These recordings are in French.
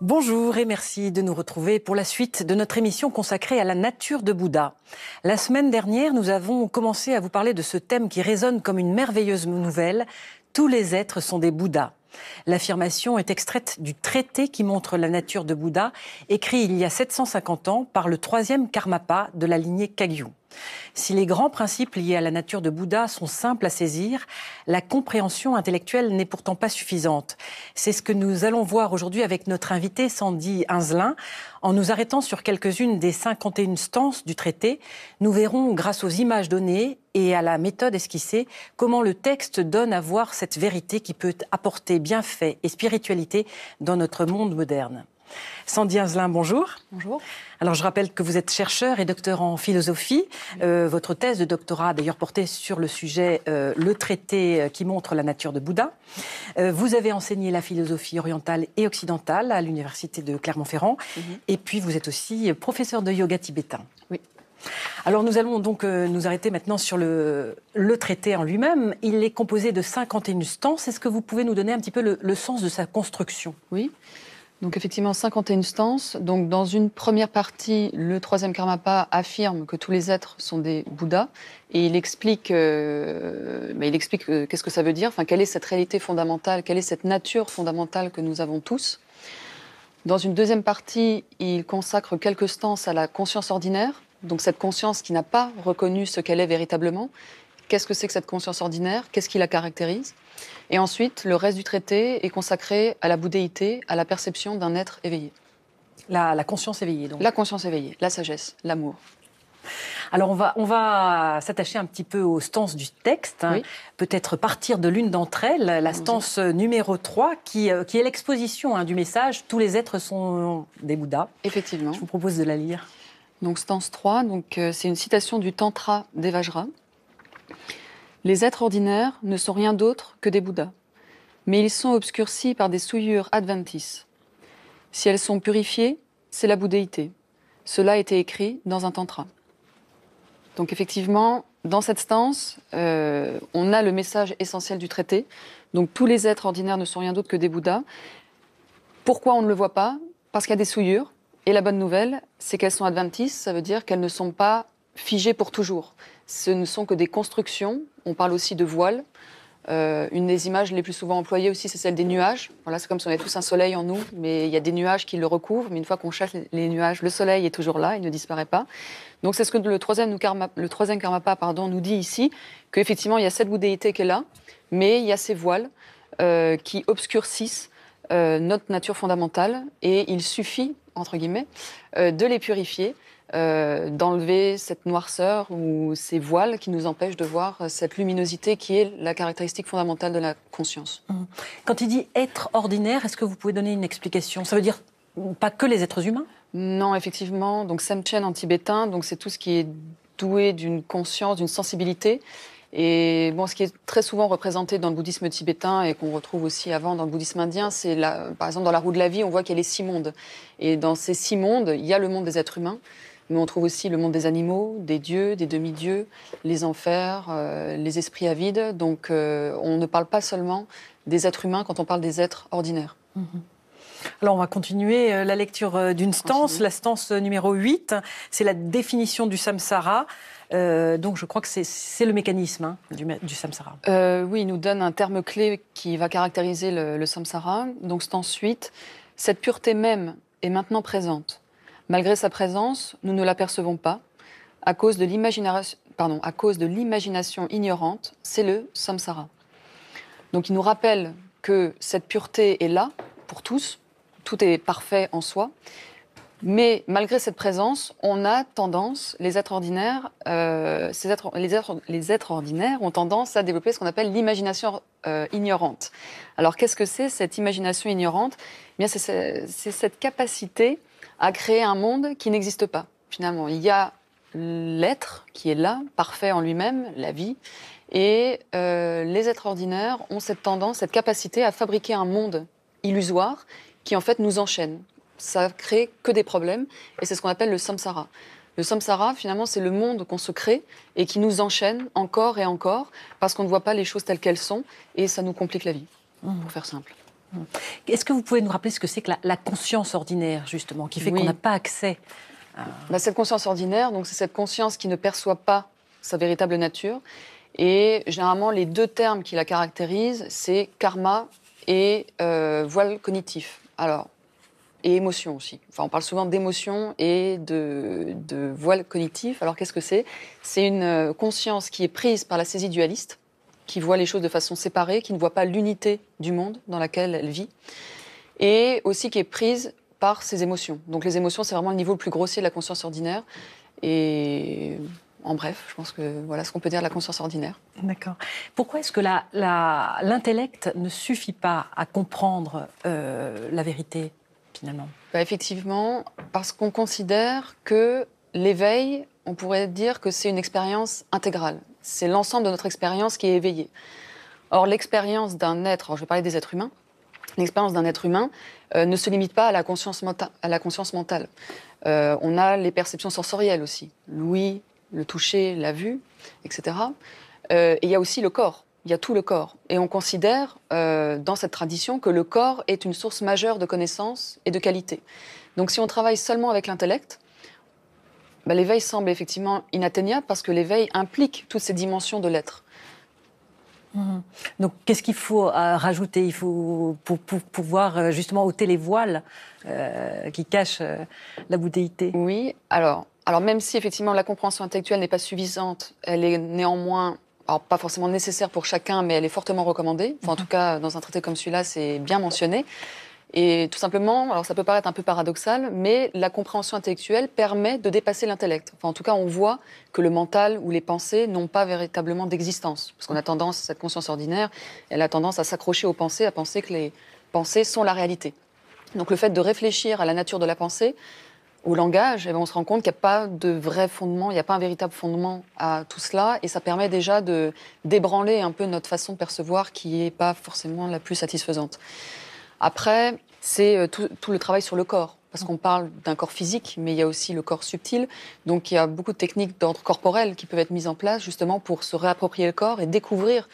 Bonjour et merci de nous retrouver pour la suite de notre émission consacrée à la nature de Bouddha. La semaine dernière, nous avons commencé à vous parler de ce thème qui résonne comme une merveilleuse nouvelle. Tous les êtres sont des Bouddhas. L'affirmation est extraite du traité qui montre la nature de Bouddha, écrit il y a 750 ans par le troisième Karmapa de la lignée Kagyu. Si les grands principes liés à la nature de Bouddha sont simples à saisir, la compréhension intellectuelle n'est pourtant pas suffisante. C'est ce que nous allons voir aujourd'hui avec notre invité Sandy Hinzelin. En nous arrêtant sur quelques-unes des 51 stances du traité, nous verrons, grâce aux images données et à la méthode esquissée, comment le texte donne à voir cette vérité qui peut apporter bienfaits et spiritualité dans notre monde moderne. Sandy Hinzelin, bonjour. Bonjour. Alors je rappelle que vous êtes chercheur et docteur en philosophie. Votre thèse de doctorat a d'ailleurs porté sur le sujet le traité qui montre la nature de Bouddha. Vous avez enseigné la philosophie orientale et occidentale à l'université de Clermont-Ferrand. Et puis vous êtes aussi professeur de yoga tibétain. Oui. Alors nous allons donc nous arrêter maintenant sur le traité en lui-même. Il est composé de 51 stances. Est-ce que vous pouvez nous donner un petit peu le sens de sa construction ? Oui. Donc effectivement, 51 stances. Donc dans une première partie, le troisième Karmapa affirme que tous les êtres sont des Bouddhas et il explique qu'est-ce que ça veut dire, enfin quelle est cette réalité fondamentale, quelle est cette nature fondamentale que nous avons tous. Dans une deuxième partie, il consacre quelques stances à la conscience ordinaire, donc cette conscience qui n'a pas reconnu ce qu'elle est véritablement. Qu'est-ce que c'est que cette conscience ordinaire ? Qu'est-ce qui la caractérise ? Et ensuite, le reste du traité est consacré à la bouddhéité, à la perception d'un être éveillé. La conscience éveillée, donc. La conscience éveillée, la sagesse, l'amour. Alors on va s'attacher un petit peu aux stances du texte, Oui. Peut-être partir de l'une d'entre elles, la stance numéro 3, qui est l'exposition du message « Tous les êtres sont des Bouddhas ». Effectivement. Je vous propose de la lire. Donc stance 3, c'est une citation du Tantra d'Evajra. Les êtres ordinaires ne sont rien d'autre que des Bouddhas, mais ils sont obscurcis par des souillures adventices. Si elles sont purifiées, c'est la bouddhéité. Cela a été écrit dans un tantra. Donc effectivement, dans cette stance, on a le message essentiel du traité. Donc tous les êtres ordinaires ne sont rien d'autre que des Bouddhas. Pourquoi on ne le voit pas ? Parce qu'il y a des souillures. Et la bonne nouvelle, c'est qu'elles sont adventices, ça veut dire qu'elles ne sont pas figées pour toujours. Ce ne sont que des constructions. On parle aussi de voile. Une des images les plus souvent employées aussi, c'est celle des nuages. Voilà, c'est comme si on avait tous un soleil en nous, mais il y a des nuages qui le recouvrent. Mais une fois qu'on chasse les nuages, le soleil est toujours là, il ne disparaît pas. Donc c'est ce que le troisième Karmapa nous dit ici, qu'effectivement il y a cette bouddhéité qui est là, mais il y a ces voiles qui obscurcissent notre nature fondamentale, et il suffit, entre guillemets, de les purifier, d'enlever cette noirceur ou ces voiles qui nous empêchent de voir cette luminosité qui est la caractéristique fondamentale de la conscience. Quand il dit « être ordinaire », est-ce que vous pouvez donner une explication ? Ça veut dire pas que les êtres humains ? Non, effectivement. Donc Semchen en tibétain, donc c'est tout ce qui est doué d'une conscience, d'une sensibilité. Et bon, ce qui est très souvent représenté dans le bouddhisme tibétain et qu'on retrouve aussi avant dans le bouddhisme indien, c'est par exemple dans la roue de la vie, on voit qu'il y a les 6 mondes. Et dans ces 6 mondes, il y a le monde des êtres humains, mais on trouve aussi le monde des animaux, des dieux, des demi-dieux, les enfers, les esprits avides. Donc on ne parle pas seulement des êtres humains quand on parle des êtres ordinaires. Alors, on va continuer la lecture d'une stance, la stance numéro 8. C'est la définition du samsara. Donc, je crois que c'est le mécanisme du samsara. Oui, il nous donne un terme clé qui va caractériser le samsara. Donc, stance 8. Cette pureté même est maintenant présente. Malgré sa présence, nous ne l'apercevons pas. À cause de l'imagination ignorante, c'est le samsara. Donc, il nous rappelle que cette pureté est là pour tous. Tout est parfait en soi. Mais malgré cette présence, on a tendance, les êtres ordinaires ont tendance à développer ce qu'on appelle l'imagination ignorante. Alors qu'est-ce que c'est cette imagination ignorante ? Eh bien, c'est cette capacité à créer un monde qui n'existe pas. Finalement, il y a l'être qui est là, parfait en lui-même, la vie, et les êtres ordinaires ont cette tendance, cette capacité à fabriquer un monde illusoire qui en fait nous enchaîne. Ça crée que des problèmes et c'est ce qu'on appelle le samsara. Le samsara, finalement, c'est le monde qu'on se crée et qui nous enchaîne encore et encore parce qu'on ne voit pas les choses telles qu'elles sont et ça nous complique la vie, pour faire simple. Est-ce que vous pouvez nous rappeler ce que c'est que la conscience ordinaire, justement, qui fait qu'on n'a pas accès à... Cette conscience ordinaire, donc c'est cette conscience qui ne perçoit pas sa véritable nature. Et généralement, les deux termes qui la caractérisent, c'est karma et voile cognitif. Alors, et émotion aussi. Enfin, on parle souvent d'émotion et de voile cognitif. Alors, qu'est-ce que c'est? C'est une conscience qui est prise par la saisie dualiste, qui voit les choses de façon séparée, qui ne voit pas l'unité du monde dans laquelle elle vit, et aussi qui est prise par ses émotions. Donc, les émotions, c'est vraiment le niveau le plus grossier de la conscience ordinaire. Et en bref, je pense que voilà ce qu'on peut dire de la conscience ordinaire. D'accord. Pourquoi est-ce que l'intellect ne suffit pas à comprendre la vérité, finalement? Effectivement, parce qu'on considère que l'éveil, on pourrait dire que c'est une expérience intégrale. C'est l'ensemble de notre expérience qui est éveillée. Or, l'expérience d'un être, alors je vais parler des êtres humains, l'expérience d'un être humain ne se limite pas à la conscience mentale. On a les perceptions sensorielles aussi, l'ouïe, le toucher, la vue, etc. Et il y a aussi le corps. Il y a tout le corps. Et on considère, dans cette tradition, que le corps est une source majeure de connaissances et de qualité. Donc si on travaille seulement avec l'intellect, l'éveil semble effectivement inatteignable parce que l'éveil implique toutes ces dimensions de l'être. Donc qu'est-ce qu'il faut rajouter? Il faut pour pouvoir justement ôter les voiles qui cachent la bouddhéité. Oui, alors même si effectivement la compréhension intellectuelle n'est pas suffisante, elle est néanmoins... Alors, pas forcément nécessaire pour chacun, mais elle est fortement recommandée. Enfin, en tout cas, dans un traité comme celui-là, c'est bien mentionné. Et tout simplement, alors ça peut paraître un peu paradoxal, mais la compréhension intellectuelle permet de dépasser l'intellect. Enfin, en tout cas, on voit que le mental ou les pensées n'ont pas véritablement d'existence. Parce qu'on a tendance, cette conscience ordinaire, elle a tendance à s'accrocher aux pensées, à penser que les pensées sont la réalité. Donc le fait de réfléchir à la nature de la pensée, au langage, on se rend compte qu'il n'y a pas de vrai fondement, il n'y a pas un véritable fondement à tout cela, et ça permet déjà de d'ébranler un peu notre façon de percevoir qui n'est pas forcément la plus satisfaisante. Après, c'est tout le travail sur le corps, parce qu'on parle d'un corps physique, mais il y a aussi le corps subtil, donc il y a beaucoup de techniques d'ordre corporel qui peuvent être mises en place justement pour se réapproprier le corps et découvrir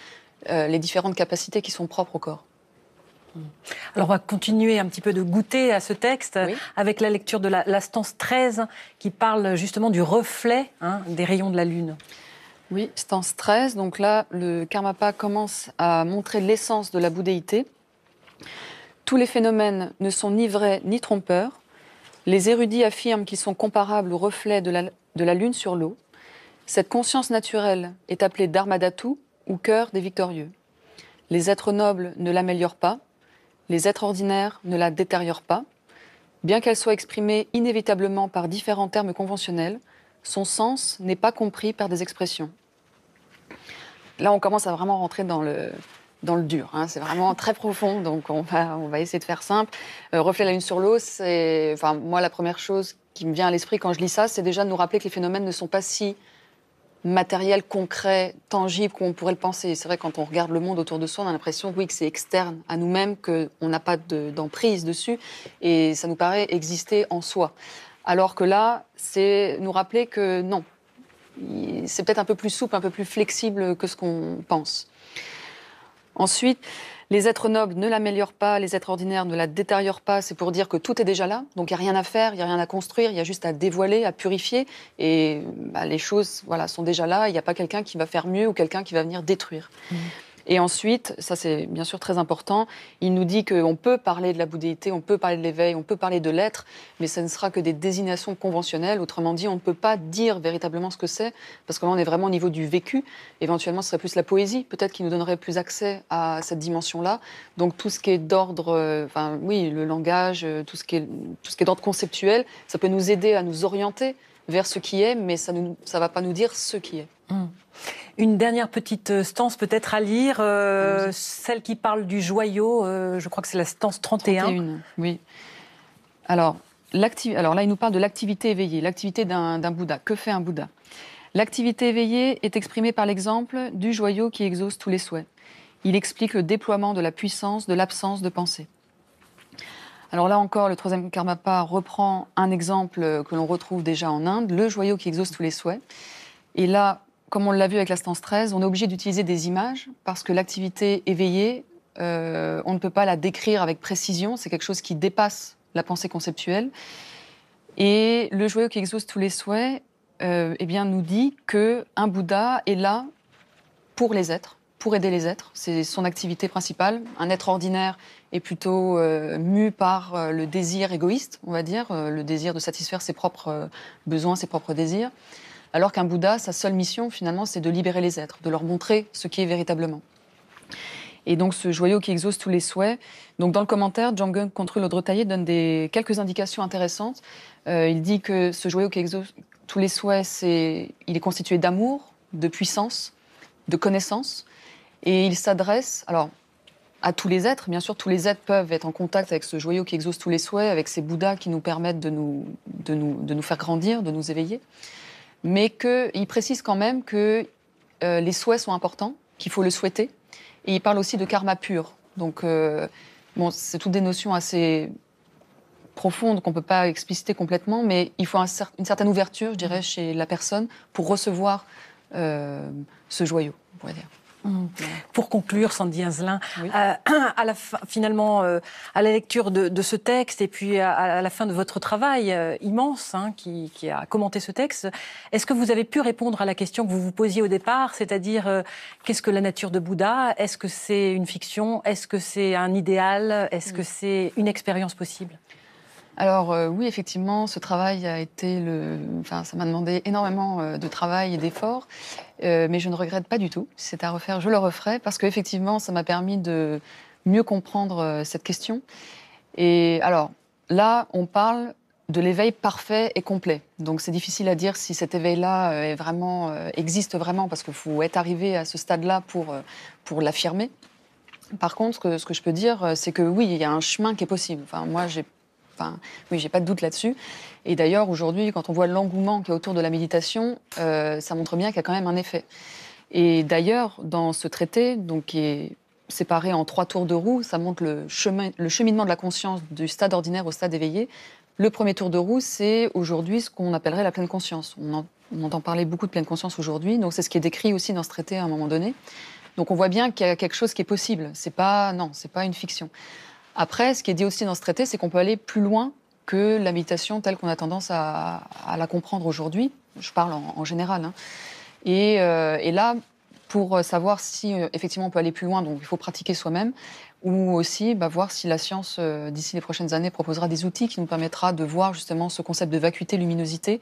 les différentes capacités qui sont propres au corps. Alors on va continuer un petit peu de goûter à ce texte avec la lecture de la stance 13 qui parle justement du reflet des rayons de la Lune. Oui, stance 13, donc là le Karmapa commence à montrer l'essence de la bouddhéité. Tous les phénomènes ne sont ni vrais ni trompeurs. Les érudits affirment qu'ils sont comparables au reflet de la Lune sur l'eau. Cette conscience naturelle est appelée Dharmadhatu ou cœur des victorieux. Les êtres nobles ne l'améliorent pas. Les êtres ordinaires ne la détériorent pas. Bien qu'elle soit exprimée inévitablement par différents termes conventionnels, son sens n'est pas compris par des expressions. Là, on commence à vraiment rentrer dans le dur. C'est vraiment très profond, donc on va essayer de faire simple. Reflet la Lune sur l'eau, moi, la première chose qui me vient à l'esprit quand je lis ça, c'est déjà de nous rappeler que les phénomènes ne sont pas si matériel, concret, tangible qu'on pourrait le penser. C'est vrai, quand on regarde le monde autour de soi, on a l'impression que c'est externe à nous-mêmes, qu'on n'a pas d'emprise dessus, et ça nous paraît exister en soi. Alors que là, c'est nous rappeler que non, c'est peut-être un peu plus souple, un peu plus flexible que ce qu'on pense. Ensuite, les êtres nobles ne l'améliorent pas, les êtres ordinaires ne la détériorent pas. C'est pour dire que tout est déjà là, donc il n'y a rien à faire, il n'y a rien à construire, il y a juste à dévoiler, à purifier. Et les choses sont déjà là, il n'y a pas quelqu'un qui va faire mieux ou quelqu'un qui va venir détruire. Et ensuite, ça c'est bien sûr très important, il nous dit qu'on peut parler de la bouddhéité, on peut parler de l'éveil, on peut parler de l'être, mais ce ne sera que des désignations conventionnelles. Autrement dit, on ne peut pas dire véritablement ce que c'est, parce que là on est vraiment au niveau du vécu. Éventuellement, ce serait plus la poésie, peut-être, qui nous donnerait plus accès à cette dimension-là. Donc tout ce qui est d'ordre, le langage, tout ce qui est d'ordre conceptuel, ça peut nous aider à nous orienter vers ce qui est, mais ça ne va pas nous dire ce qui est. Une dernière petite stance peut-être à lire, celle qui parle du joyau, je crois que c'est la stance 31. 31, oui. Alors là, il nous parle de l'activité éveillée, l'activité d'un Bouddha. Que fait un Bouddha? L'activité éveillée est exprimée par l'exemple du joyau qui exauce tous les souhaits. Il explique le déploiement de la puissance de l'absence de pensée. Alors là encore, le troisième Karmapa reprend un exemple que l'on retrouve déjà en Inde, le joyau qui exauce tous les souhaits. Et là, comme on l'a vu avec la stance 13, on est obligé d'utiliser des images parce que l'activité éveillée on ne peut pas la décrire avec précision, c'est quelque chose qui dépasse la pensée conceptuelle. Et le joyau qui exauce tous les souhaits eh bien, nous dit qu'un Bouddha est là pour les êtres, pour aider les êtres. C'est son activité principale. Un être ordinaire est plutôt mu par le désir égoïste, on va dire, le désir de satisfaire ses propres besoins, ses propres désirs. Alors qu'un Bouddha, sa seule mission, finalement, c'est de libérer les êtres, de leur montrer ce qui est véritablement. Et donc, ce joyau qui exauce tous les souhaits. Donc, dans le commentaire, Jamgon Kongtrul Lodrö donne quelques indications intéressantes. Il dit que ce joyau qui exauce tous les souhaits, il est constitué d'amour, de puissance, de connaissance. Et il s'adresse, alors, à tous les êtres. Bien sûr, tous les êtres peuvent être en contact avec ce joyau qui exauce tous les souhaits, avec ces Bouddhas qui nous permettent de nous faire grandir, de nous éveiller. Mais qu'il précise quand même que les souhaits sont importants, qu'il faut le souhaiter. Et il parle aussi de karma pur. Donc, bon, c'est toutes des notions assez profondes qu'on ne peut pas expliciter complètement, mais il faut une certaine ouverture, je dirais, chez la personne pour recevoir ce joyau, on pourrait dire. Pour conclure, Sandy Hinzelin, Oui. Finalement, à la lecture de ce texte et puis à la fin de votre travail immense qui a commenté ce texte, est-ce que vous avez pu répondre à la question que vous vous posiez au départ, c'est-à-dire qu'est-ce que la nature de Bouddha? Est-ce que c'est une fiction? Est-ce que c'est un idéal? Est-ce que c'est une expérience possible? Alors oui, effectivement, ce travail a été ça m'a demandé énormément de travail et d'efforts, mais je ne regrette pas du tout. Si c'était à refaire, je le referais, parce qu'effectivement, ça m'a permis de mieux comprendre cette question. Et alors, là, on parle de l'éveil parfait et complet. Donc c'est difficile à dire si cet éveil-là existe vraiment, parce qu'il faut être arrivé à ce stade-là pour l'affirmer. Par contre, ce que je peux dire, c'est que oui, il y a un chemin qui est possible. Oui, j'ai pas de doute là-dessus. Et d'ailleurs, aujourd'hui, quand on voit l'engouement qu'il y a autour de la méditation, ça montre bien qu'il y a quand même un effet. Et d'ailleurs, dans ce traité, donc, qui est séparé en 3 tours de roue, ça montre le cheminement de la conscience du stade ordinaire au stade éveillé. Le premier tour de roue, c'est aujourd'hui ce qu'on appellerait la pleine conscience. On entend parler beaucoup de pleine conscience aujourd'hui, donc c'est ce qui est décrit aussi dans ce traité à un moment donné. Donc on voit bien qu'il y a quelque chose qui est possible. C'est pas une fiction. Après, ce qui est dit aussi dans ce traité, c'est qu'on peut aller plus loin que la méditation telle qu'on a tendance à la comprendre aujourd'hui. Je parle en général. Et là, pour savoir si effectivement on peut aller plus loin, donc il faut pratiquer soi-même, ou aussi voir si la science, d'ici les prochaines années, proposera des outils qui nous permettra de voir justement ce concept de vacuité, luminosité.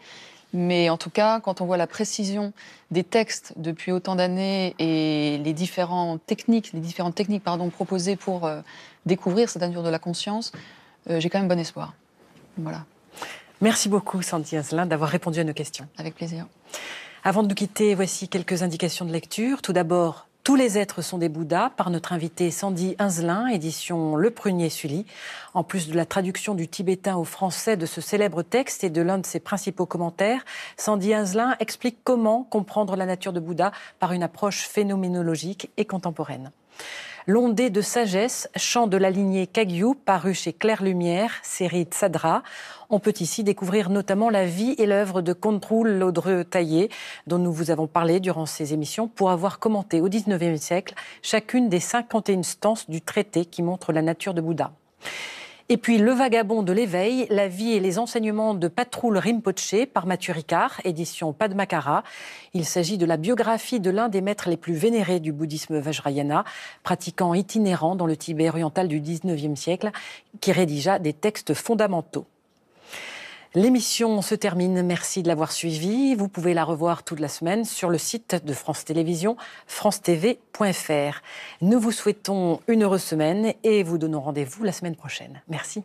Mais en tout cas, quand on voit la précision des textes depuis autant d'années et les différentes techniques proposées pour découvrir cette nature de la conscience, j'ai quand même bon espoir. Voilà. Merci beaucoup, Sandy Hinzelin, d'avoir répondu à nos questions. Avec plaisir. Avant de nous quitter, voici quelques indications de lecture. Tout d'abord, Tous les êtres sont des Bouddhas, par notre invité Sandy Hinzelin, édition Le Prunier Sully. En plus de la traduction du tibétain au français de ce célèbre texte et de l'un de ses principaux commentaires, Sandy Hinzelin explique comment comprendre la nature de Bouddha par une approche phénoménologique et contemporaine. L'ondée de sagesse, chant de la lignée Kagyu, paru chez Claire Lumière, série Tsadra. On peut ici découvrir notamment la vie et l'œuvre de Kongtrul Lodrö Tayé, dont nous vous avons parlé durant ces émissions, pour avoir commenté au XIXe siècle chacune des 51 stances du traité qui montrent la nature de Bouddha. Et puis Le Vagabond de l'éveil, la vie et les enseignements de Patrul Rinpoché par Mathieu Ricard, édition Padmakara. Il s'agit de la biographie de l'un des maîtres les plus vénérés du bouddhisme Vajrayana, pratiquant itinérant dans le Tibet oriental du XIXe siècle, qui rédigea des textes fondamentaux. L'émission se termine. Merci de l'avoir suivie. Vous pouvez la revoir toute la semaine sur le site de France Télévisions, francetv.fr. Nous vous souhaitons une heureuse semaine et vous donnons rendez-vous la semaine prochaine. Merci.